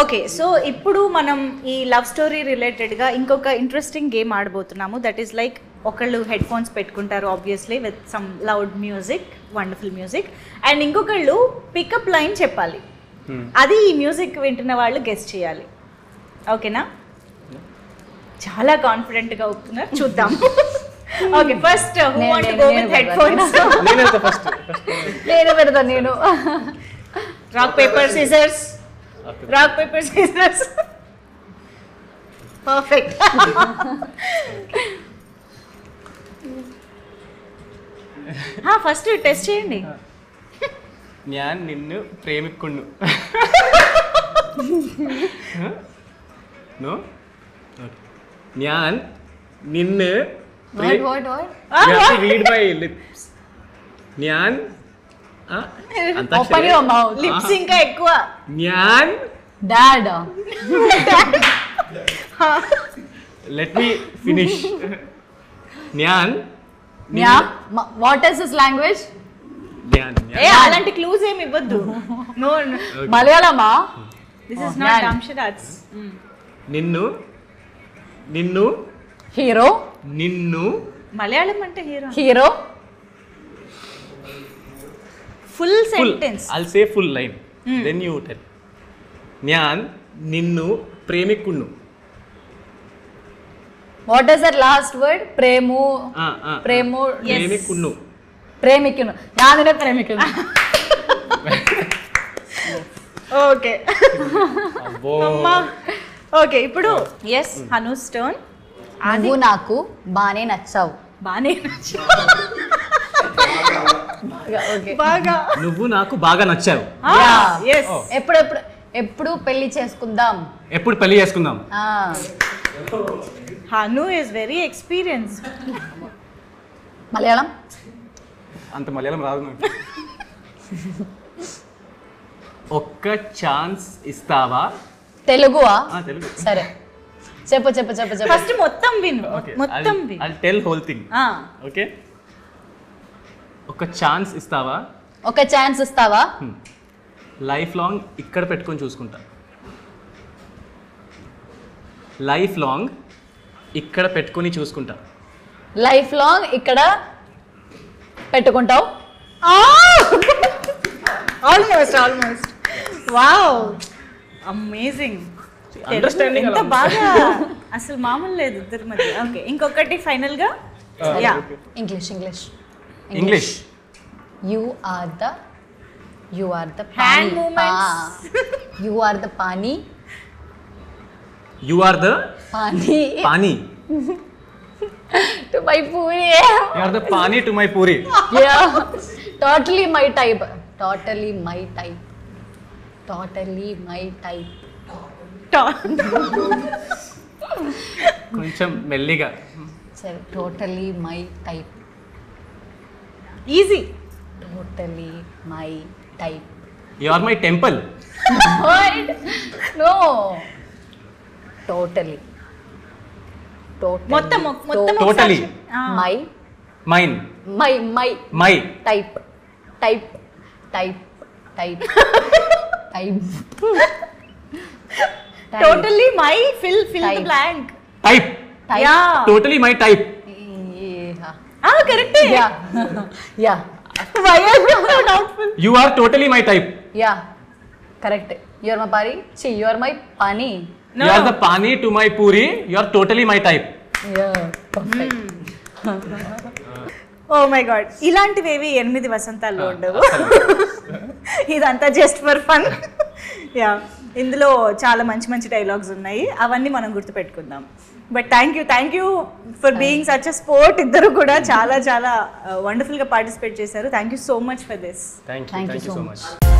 ఓకే, సో ఇప్పుడు మనం ఈ లవ్ స్టోరీ రిలేటెడ్గా ఇంకొక ఇంట్రెస్టింగ్ గేమ్ ఆడబోతున్నాము. దట్ ఈస్ లైక్ ఒకళ్ళు హెడ్ ఫోన్స్ పెట్టుకుంటారు obviously with some loud music, wonderful music, and ఇంకొకళ్ళు పికప్ లైన్ చెప్పాలి. అది ఈ మ్యూజిక్ వింటున్న వాళ్ళు గెస్ట్ చేయాలి. ఓకేనా? చాలా కాన్ఫిడెంట్ గా ఒప్పుతున్నారు, చూద్దాం. Okay, first who want to go with head phones? నేను పెడతా. నేను rock paper scissors. Perfect. First test చేయండి. ഞാൻ നിന്നു പ്രേമിക്കുന്നു. No? ഞാൻ നിന്നു What? You have to read my lips. ഞാൻ Open your mouth. లిప్స్ ఇంకా ఎక్కువ. ഞാൻ Dad. let me finish. ഞാൻ Yeah. What is his language? ഞാൻ అలాంటి క్లూస్ ఏమి ఇవ్వద్దు. No Malayalam. This is not dumb charades. నిన్ను నిన్ను Hero. నిన్ను మలయాళం అంటే hero. Hero. Full sentence. I'll say full line. Then you tell. ഞാൻ నిన్ను ప్రేమిക്കുന്നു. What is that last word? Premu. Premu. ప్రేమిക്കുന്നു. Premikunu. ഞാനിനെ പ്രേമിക്കുന്നു. ఓకే. అబ్బో. ఓకే ఇప్పుడు ఎస్ హను స్టోన్. నువ్వు నాకు బానే నచ్చావు. బానే ఓకే. బాగా. నువ్వు నాకు బాగా నచ్చావు. ఎస్. ఎప్పుడు పెళ్లి చేసుకుందాం. ఎప్పుడు పెళ్లి చేసుకుందాం. Hanu is very experience. Malayalam. అంత మలయాళం రాదు నాకు. ఒక్క ఛాన్స్ ఇస్తావా. తెలుగువా. తెలుగు. సరే చెప్పు చెప్పు చెప్పు చెప్పు. ఫస్ట్ మొత్తం విను. మొత్తం విను. I'll tell whole thing. Okay. ఒక ఛాన్స్ ఇస్తావా. ఒక ఛాన్స్ ఇస్తావా. లైఫ్ లాంగ్ ఇక్కడ పెట్టుకొని చూసుకుంటా. లైఫ్ లాంగ్ ఇక్కడ పెట్టుకొని చూసుకుంటా. లైఫ్ లాంగ్ ఇక్కడ పెట్టుకుంటావు. Almost wow amazing. అండర్స్టాండింగ్ ఎంత బాగా అసలు మామూలు లేదు ఇద్దరి మధ్య. ఓకే ఇంకొకటి ఫైనల్ గా. Yeah English. You are the Hand pani. movements. You are the pani. You are the Pani. pani. To my puri. You are the pani to my puri. Yeah. Totally my type. Totally my type. Totally my type. కొంచెం మెల్లిగా. సరే totally my type. Easy. Totally my type. You are my temple. What? No. Totally. మొత్తం Totally. My Mine. my type. Type. Totally my fill the Type. Blank. Type. Yeah Totally my type. Correct. Yeah. Why are you so doubtful? You are totally my type. Yeah. Correct. You are my pari. See, you are my pani. No. You are the pani to my puri. You are totally my type. Yeah. Perfect. Oh my god ఇలాంటివేవి 8 వసంతాల్లో ఉండవు. ఇదంతా జస్ట్ ఫర్ ఫన్. యా ఇందులో చాలా మంచి మంచి డైలాగ్స్ ఉన్నాయి. అవన్నీ మనం గుర్తుపెట్టుకుందాం. But thank you for being such a sport. ఇద్దరు కూడా చాలా చాలా వండర్ఫుల్గా పార్టిసిపేట్ చేశారు. Thank you so much for this. Thank Thank you you so so much. much.